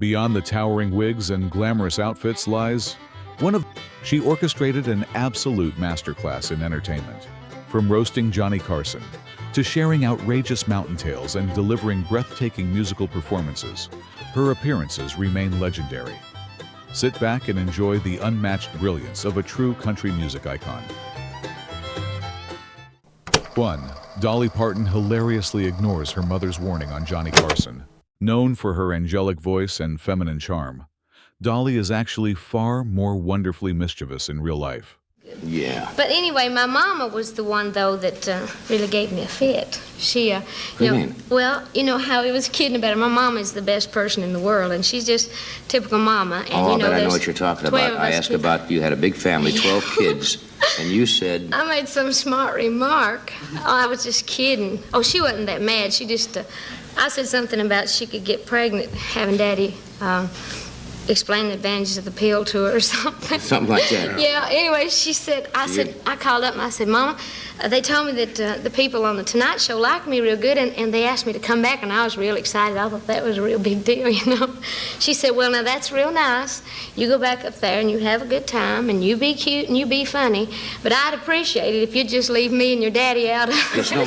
Beyond the towering wigs and glamorous outfits lies she orchestrated an absolute masterclass in entertainment. From roasting Johnny Carson to sharing outrageous mountain tales and delivering breathtaking musical performances, her appearances remain legendary. Sit back and enjoy the unmatched brilliance of a true country music icon. 1. Dolly Parton hilariously ignores her mother's warning on Johnny Carson. Known for her angelic voice and feminine charm, Dolly is actually far more wonderfully mischievous in real life. Yeah. But anyway, my mama was the one, though, that really gave me a fit. She, What do you mean? Well, you know how he was kidding about her. My mama is the best person in the world, and she's just typical mama. And, Oh, you know, but I know what you're talking about. I asked about, you had a big family, 12 kids, and you said... I made some smart remark. Oh, I was just kidding. Oh, she wasn't that mad. She just, I said something about she could get pregnant having Daddy explain the advantages of the pill to her or something. Something like that. Yeah, anyway, I called up and I said, Mama, they told me that the people on the Tonight Show liked me real good, and they asked me to come back, and I was real excited. I thought that was a real big deal, you know. She said, well, now that's real nice. You go back up there and you have a good time, and you be cute and you be funny, but I'd appreciate it if you'd just leave me and your daddy out of it. There's no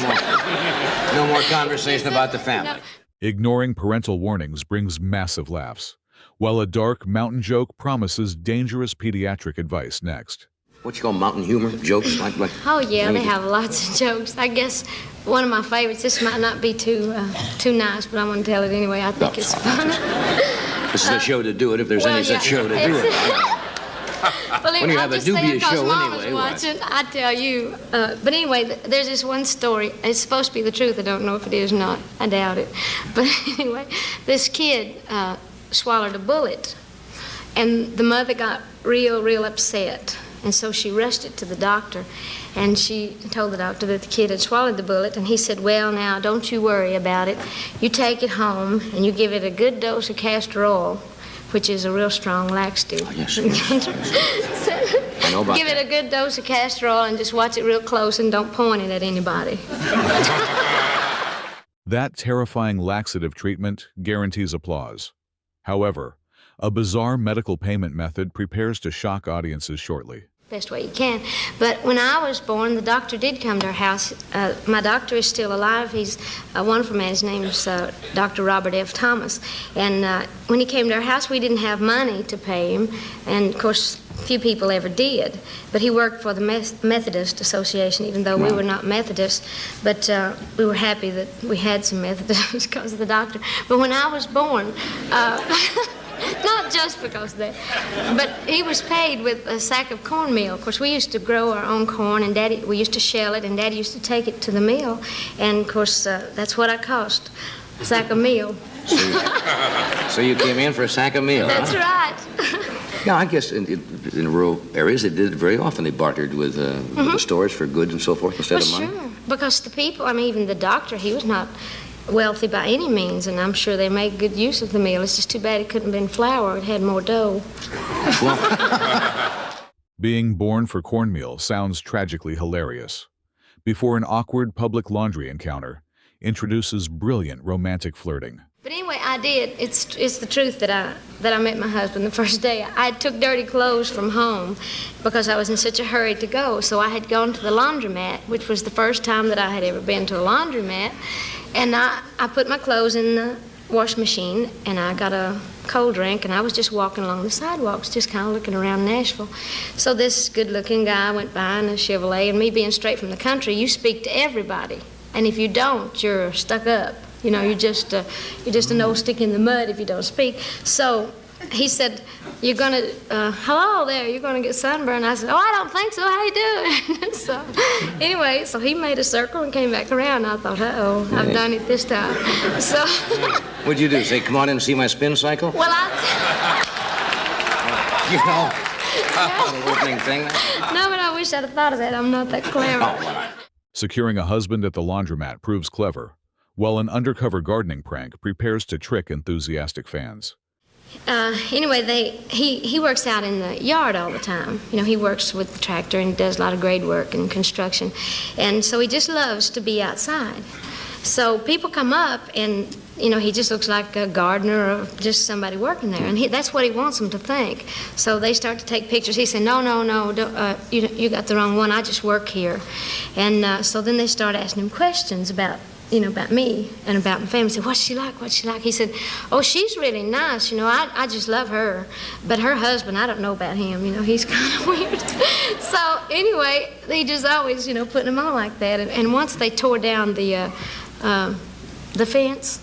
more conversation about the family. No. Ignoring parental warnings brings massive laughs, while a dark mountain joke promises dangerous pediatric advice next. What you call mountain humor? Jokes? Like Oh, yeah, they have lots of jokes. I guess one of my favorites, this might not be too nice, but I'm going to tell it anyway. I think it's funny. This is a show to do it, if there's any such show to do it. Well, When you have a dubious show Mama's anyway, watching, I tell you. But anyway, there's this one story. It's supposed to be the truth. I don't know if it is or not. I doubt it. But anyway, this kid swallowed a bullet, and the mother got real upset. And so she rushed it to the doctor, and she told the doctor that the kid had swallowed the bullet, and he said, well, now, don't you worry about it. You take it home, and you give it a good dose of castor oil, which is a real strong laxative. Oh, yes. I know about Give it a good dose of castor oil and just watch it real close and don't point it at anybody. That terrifying laxative treatment guarantees applause. However, a bizarre medical payment method prepares to shock audiences shortly. Best way you can. But when I was born, the doctor did come to our house. My doctor is still alive. He's a wonderful man. His name is Dr. Robert F. Thomas. And when he came to our house, we didn't have money to pay him. And, of course, few people ever did. But he worked for the Methodist Association, even though we were not Methodists. But we were happy that we had some Methodists because of the doctor. But when I was born... Not just because of that, but he was paid with a sack of cornmeal. Of course, we used to grow our own corn, and we used to shell it, and Daddy used to take it to the mill. And, of course, that's what I cost, a sack of meal. So you came in for a sack of meal, That's right. Yeah, I guess in rural areas they did it very often. They bartered with the stores for goods and so forth instead of money. Sure, because the people, I mean, even the doctor, he was not wealthy by any means, and I'm sure they made good use of the meal. It's just too bad it couldn't have been flour. It had more dough. Being born for cornmeal sounds tragically hilarious. Before an awkward public laundry encounter introduces brilliant romantic flirting. But anyway, I did. It's the truth that I met my husband the first day. I took dirty clothes from home because I was in such a hurry to go. So I had gone to the laundromat, which was the first time that I had ever been to a laundromat. And I put my clothes in the wash machine, and I got a cold drink, and I was just walking along the sidewalks, just kind of looking around Nashville. So this good-looking guy went by in a Chevrolet, and me being straight from the country, you speak to everybody. And if you don't, you're stuck up. You know, you're just an old stick in the mud if you don't speak. So he said, you're going to, hello there, you're going to get sunburned. I said, oh, I don't think so. How you doing? So anyway, so he made a circle and came back around. I thought, uh-oh, I've done it this time. So what'd you do, say, come on in and see my spin cycle? Well, You know, little opening thing. No, but I wish I'd have thought of that. I'm not that clever. Securing a husband at the laundromat proves clever, while an undercover gardening prank prepares to trick enthusiastic fans. Anyway, he works out in the yard all the time. You know, he works with the tractor and does a lot of grade work and construction. And so he just loves to be outside. So people come up and, he just looks like a gardener or just somebody working there. And that's what he wants them to think. So they start to take pictures. He said, no, don't, you got the wrong one. I just work here. And so then they start asking him questions about me and about my family. He said, what's she like? He said, oh, she's really nice. I just love her. But her husband, I don't know about him. He's kind of weird. So anyway, he just always, putting them on like that. And once they tore down the fence,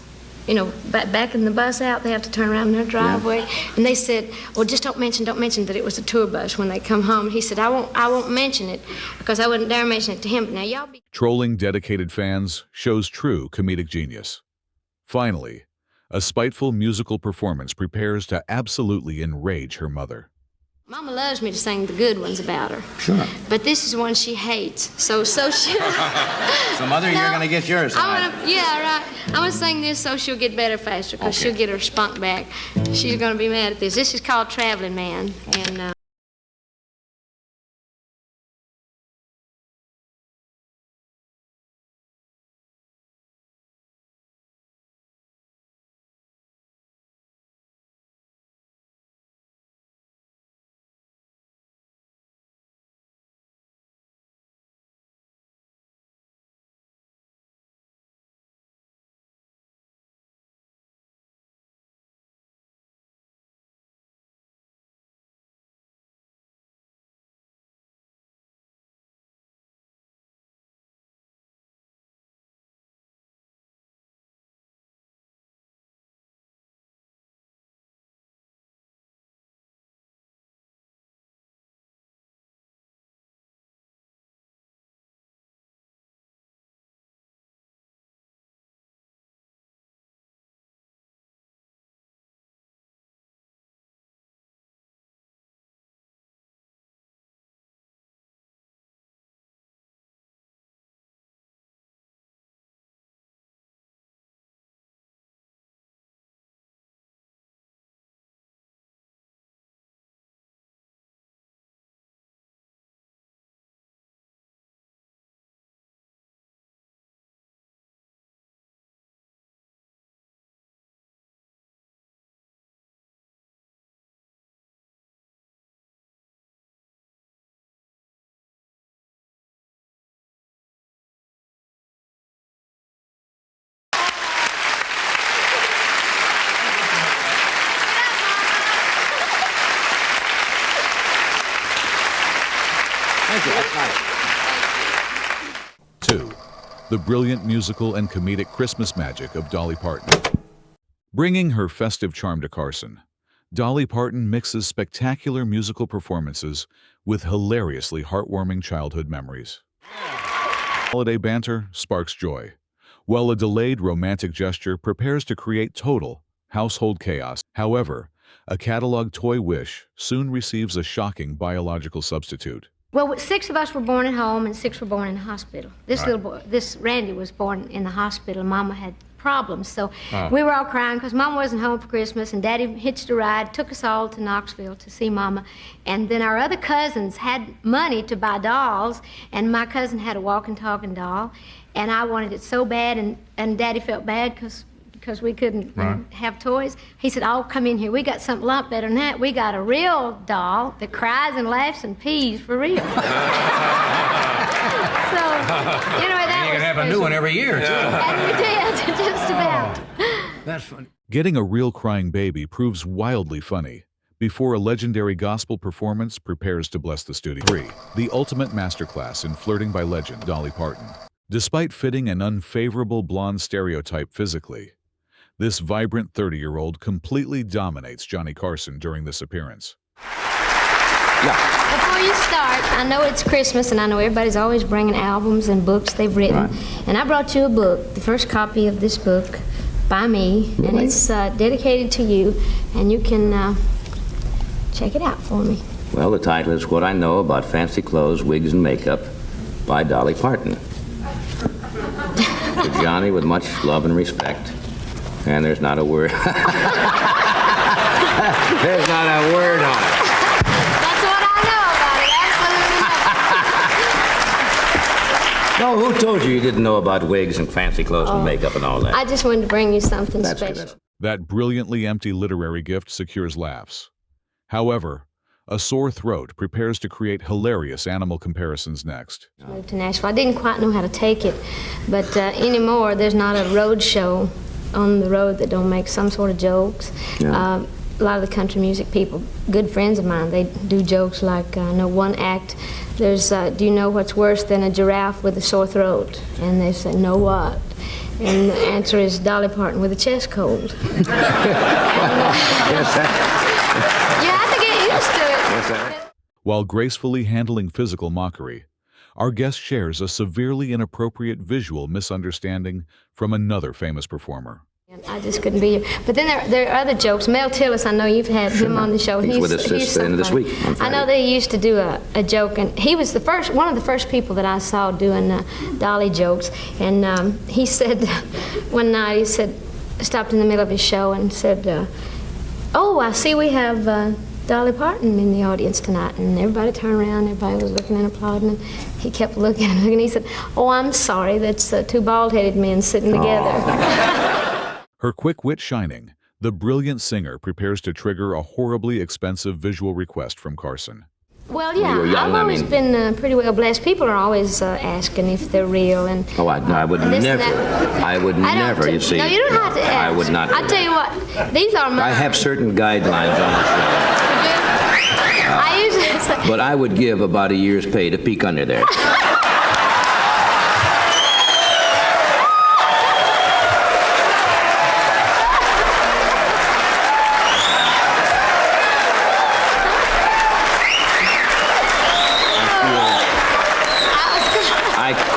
backing the bus out, they have to turn around in their driveway. Yeah. And they said, well, just don't mention that it was a tour bus when they come home. He said, I won't mention it because I wouldn't dare mention it to him. But now y'all be... Trolling dedicated fans shows true comedic genius. Finally, a spiteful musical performance prepares to absolutely enrage her mother. Mama loves me to sing the good ones about her. Sure. But this is one she hates. So she... So, Mother, you're going to get yours tonight. Yeah, right. I'm going to sing this so she'll get better faster, because she'll get her spunk back. She's going to be mad at this. This is called Traveling Man. And... Thank you. That's nice. 2. The brilliant musical and comedic Christmas magic of Dolly Parton. Bringing her festive charm to Carson, Dolly Parton mixes spectacular musical performances with hilariously heartwarming childhood memories. Holiday banter sparks joy, while a delayed romantic gesture prepares to create total household chaos. However, a catalog toy wish soon receives a shocking biological substitute. Well, 6 of us were born at home and 6 were born in the hospital. This little boy, Randy, was born in the hospital. Mama had problems, so we were all crying because Mama wasn't home for Christmas, and Daddy hitched a ride, took us all to Knoxville to see Mama. And then our other cousins had money to buy dolls, and my cousin had a walking, talking doll, and I wanted it so bad, and Daddy felt bad because we couldn't have toys. He said, oh, come in here. We got something a lot better than that. We got a real doll that cries and laughs and pees for real. So, that you can have a new one every year, too. And we did, just about. That's funny. Getting a real crying baby proves wildly funny before a legendary gospel performance prepares to bless the studio. 3. The ultimate masterclass in flirting by legend, Dolly Parton. Despite fitting an unfavorable blonde stereotype physically, this vibrant 30-year-old completely dominates Johnny Carson during this appearance. Yeah. Before you start, I know it's Christmas, and I know everybody's always bringing albums and books they've written. And I brought you a book, the first copy of this book by me, and it's dedicated to you, and you can check it out for me. Well, the title is What I Know About Fancy Clothes, Wigs, and Makeup by Dolly Parton. To Johnny, with much love and respect. And there's not a word. There's not a word on it. That's what I know about it, absolutely. No, who told you sure you didn't know about wigs and fancy clothes and makeup and all that. I just wanted to bring you something That's special. good. That brilliantly empty literary gift secures laughs. However, a sore throat prepares to create hilarious animal comparisons next. Moved to Nashville. I didn't quite know how to take it, but anymore there's not a road show on the road that don't make some sort of jokes. Yeah. A lot of the country music people, good friends of mine, they do jokes like, I know one act, there's, do you know what's worse than a giraffe with a sore throat? And they say, no what? And the answer is Dolly Parton with a chest cold. Yes, You have to get used to it. yes, While gracefully handling physical mockery, our guest shares a severely inappropriate visual misunderstanding from another famous performer. I just couldn't be here. But then there are other jokes. Mel Tillis, I know you've had him on the show. He's with us this so end of this funny. week on I Friday. know that he used to do a joke, and he was one of the first people that I saw doing Dolly jokes. And he said one night, stopped in the middle of his show and said, oh, I see we have Dolly Parton in the audience tonight. And everybody turned around, everybody was looking and applauding. And he kept looking and looking. He said, oh, I'm sorry, that's two bald-headed men sitting together. Her quick wit shining, the brilliant singer prepares to trigger a horribly expensive visual request from Carson. Well, you were yeah, young, I've always been pretty well blessed. People are always asking if they're real. And Oh, I would this and never. that. I would I don't never, t- you see. No, you don't have to ask. I would not. I tell you what, these are mine. I have certain guidelines on the show, I usually say, but I would give about a year's pay to peek under there.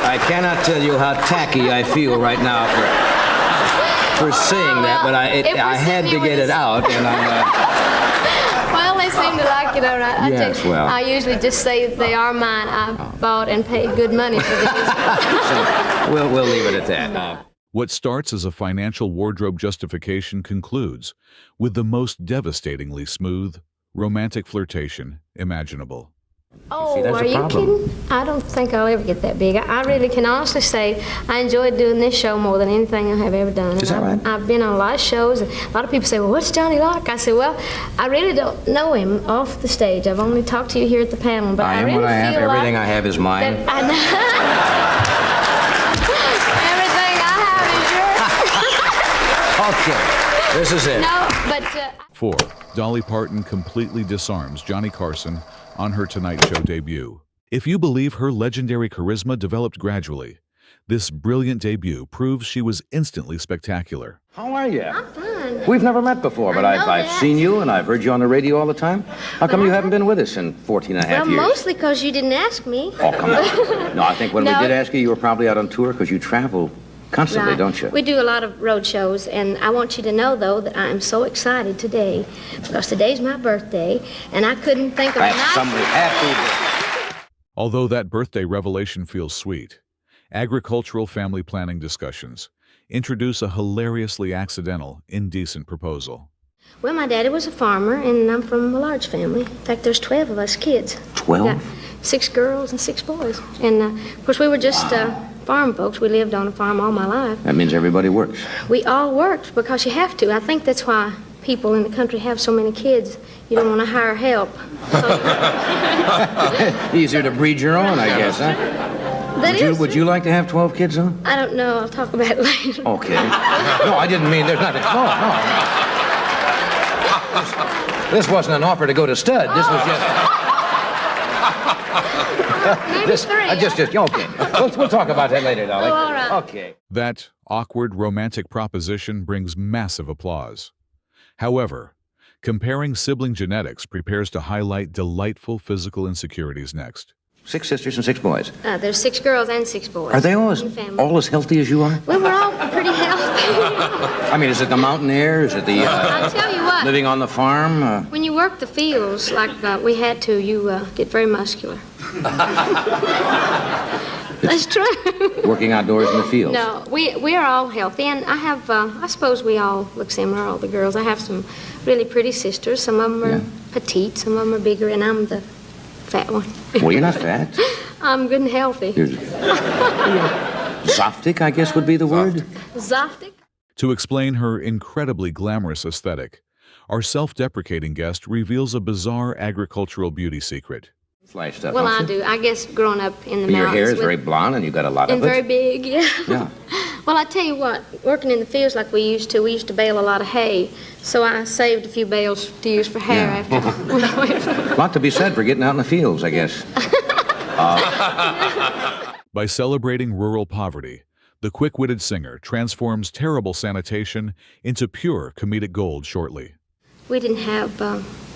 I cannot tell you how tacky I feel right now for saying that, but I had to get it out, and I'm. well, they seem to like it all right. Yes, I tell you, well. I usually just say they are mine. I bought and paid good money for these. We'll leave it at that. What starts as a financial wardrobe justification concludes with the most devastatingly smooth, romantic flirtation imaginable. Oh, that's are the you problem. kidding? I don't think I'll ever get that big. I really can honestly say I enjoyed doing this show more than anything I have ever done. Is that right? I've been on a lot of shows. And a lot of people say, well, what's Johnny like? I say, well, I really don't know him off the stage. I've only talked to you here at the panel, but I am really what I have. feel Everything like I have is mine. that I know. Everything I have is yours. Okay, this is it. No, but 4. Dolly Parton completely disarms Johnny Carson on her Tonight Show debut. If you believe her legendary charisma developed gradually, this brilliant debut proves she was instantly spectacular. How are you? I'm fine. We've never met before, but I know I've that. seen you and I've heard you on the radio all the time. How come you haven't been with us in 14 and a half Well, years? mostly because you didn't ask me. Oh, come on. No, I think when No. we did ask you, you were probably out on tour because you travel constantly, Right. don't you? We do a lot of road shows, and I want you to know, though, that I am so excited today because today's my birthday, and I couldn't think of a That's nice... somebody happy. Although that birthday revelation feels sweet, agricultural family planning discussions introduce a hilariously accidental, indecent proposal. Well, my daddy was a farmer, and I'm from a large family. In fact, there's 12 of us kids. 12? Got 6 girls and 6 boys. And, of course, we were just farm folks. We lived on a farm all my life. That means everybody works. We all worked because you have to. I think that's why people in the country have so many kids. You don't want to hire help. So, Easier to breed your own, I guess, huh? Would you like to have 12 kids, huh? I don't know. I'll talk about it later. Okay. No, I didn't mean there's nothing. No. This wasn't an offer to go to stud. This was just... Maybe 3. Okay. We'll talk about that later, Dolly. Oh, all right. Okay. That awkward romantic proposition brings massive applause. However, comparing sibling genetics prepares to highlight delightful physical insecurities next. 6 sisters and 6 boys. There's 6 girls and 6 boys. Are they in the family. all as healthy as you are? Well, we're all pretty healthy. I mean, is it the mountain air? Is it the I'll tell you what. living on the farm? When you work the fields like we had to, you get very muscular. That's true. Working outdoors in the fields? No, we are all healthy, and I have. I suppose we all look similar, all the girls. I have some really pretty sisters. Some of them are petite, some of them are bigger, and I'm the fat one. Well, you're not fat. I'm good and healthy. Zoftic, I guess would be the word. Zoftic? To explain her incredibly glamorous aesthetic, our self-deprecating guest reveals a bizarre agricultural beauty secret. Fly stuff, Well, don't I you? do. I guess growing up in the Your mountains. hair is with- very blonde and you've got a lot and of very it. big, yeah. Yeah. Well, I tell you what, working in the fields like we used to bale a lot of hay, so I saved a few bales to use for hair Yeah. after we went away from A lot to be said for getting out in the fields, I guess. By celebrating rural poverty, the quick-witted singer transforms terrible sanitation into pure comedic gold shortly. We didn't have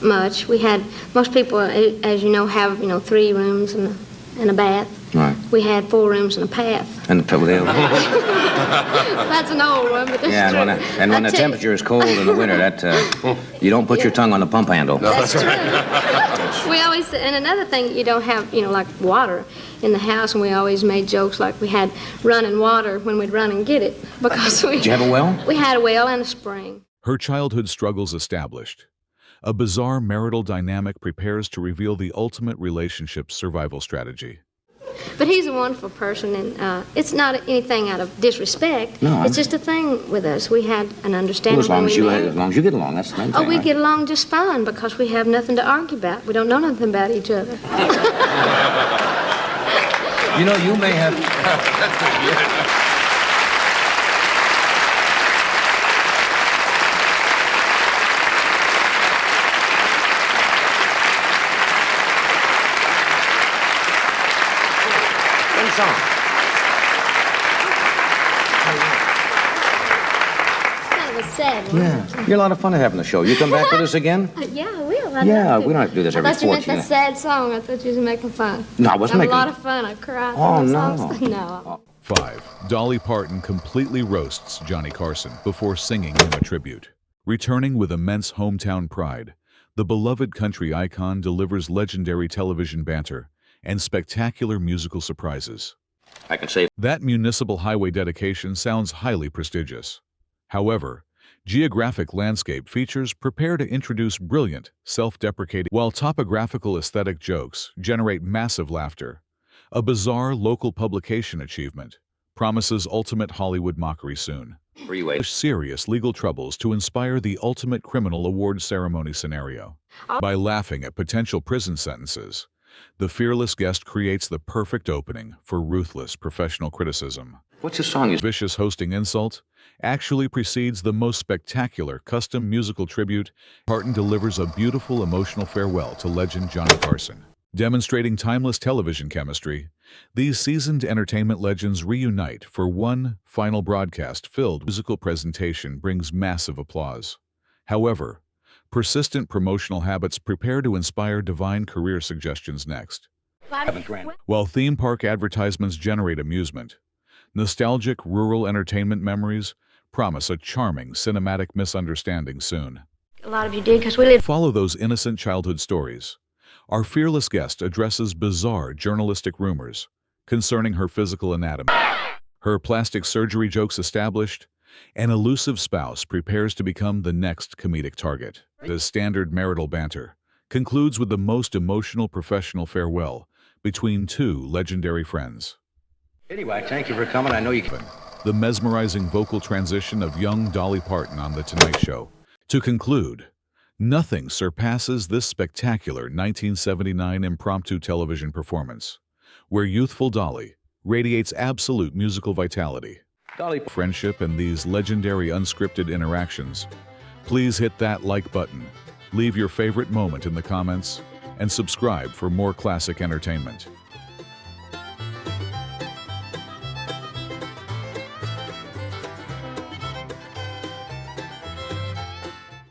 much. We had, most people, as you know, have, 3 rooms and a bath. Right. We had 4 rooms and a bath. And That's an old one, but that's yeah, true. and when the I tell you- temperature is cold in the winter, that you don't put your tongue on the pump handle. That's true. We always, and another thing, you don't have, like water in the house, and we always made jokes like we had running water when we'd run and get it, because we... Did you have a well? We had a well and a spring. Her childhood struggles established. A bizarre marital dynamic prepares to reveal the ultimate relationship survival strategy. But he's a wonderful person, and it's not anything out of disrespect. No, It's just a thing with us. We had an understanding. Well, as long when as we you married. get along, that's the main Oh, thing. we right? get along just fine because we have nothing to argue about. We don't know nothing about each other. You may have. One song. It's kind of a sad one. Yeah. You're a lot of fun at having the show. You come back with us again? Yeah, I will. Yeah, we don't have to do this every I thought you meant 14. that sad song. I thought you was making fun. No, I wasn't Have making- a lot of fun. I cried. Oh, those no. songs. No. 5. Dolly Parton completely roasts Johnny Carson before singing him a tribute. Returning with immense hometown pride, the beloved country icon delivers legendary television banter and spectacular musical surprises. I can say. That municipal highway dedication sounds highly prestigious. However, geographic landscape features prepare to introduce brilliant, self-deprecating, while topographical aesthetic jokes generate massive laughter. A bizarre local publication achievement promises ultimate Hollywood mockery soon. Freeway. Serious legal troubles to inspire the ultimate criminal award ceremony scenario. By laughing at potential prison sentences, the fearless guest creates the perfect opening for ruthless professional criticism. What's the song? Vicious hosting insult actually precedes the most spectacular custom musical tribute. Parton delivers a beautiful emotional farewell to legend Johnny Carson. Demonstrating timeless television chemistry, these seasoned entertainment legends reunite for one final broadcast filled with musical presentation brings massive applause. However, persistent promotional habits prepare to inspire divine career suggestions next. While theme park advertisements generate amusement, nostalgic rural entertainment memories promise a charming cinematic misunderstanding soon. A lot of you did because we lived. Follow those innocent childhood stories. Our fearless guest addresses bizarre journalistic rumors concerning her physical anatomy. Her plastic surgery jokes established, an elusive spouse prepares to become the next comedic target. The standard marital banter concludes with the most emotional professional farewell between 2 legendary friends. Anyway, thank you for coming. I know you can. The mesmerizing vocal transition of young Dolly Parton on The Tonight Show. To conclude, nothing surpasses this spectacular 1979 impromptu television performance, where youthful Dolly radiates absolute musical vitality, Dolly. friendship, and these legendary unscripted interactions. Please hit that like button, leave your favorite moment in the comments, and subscribe for more classic entertainment.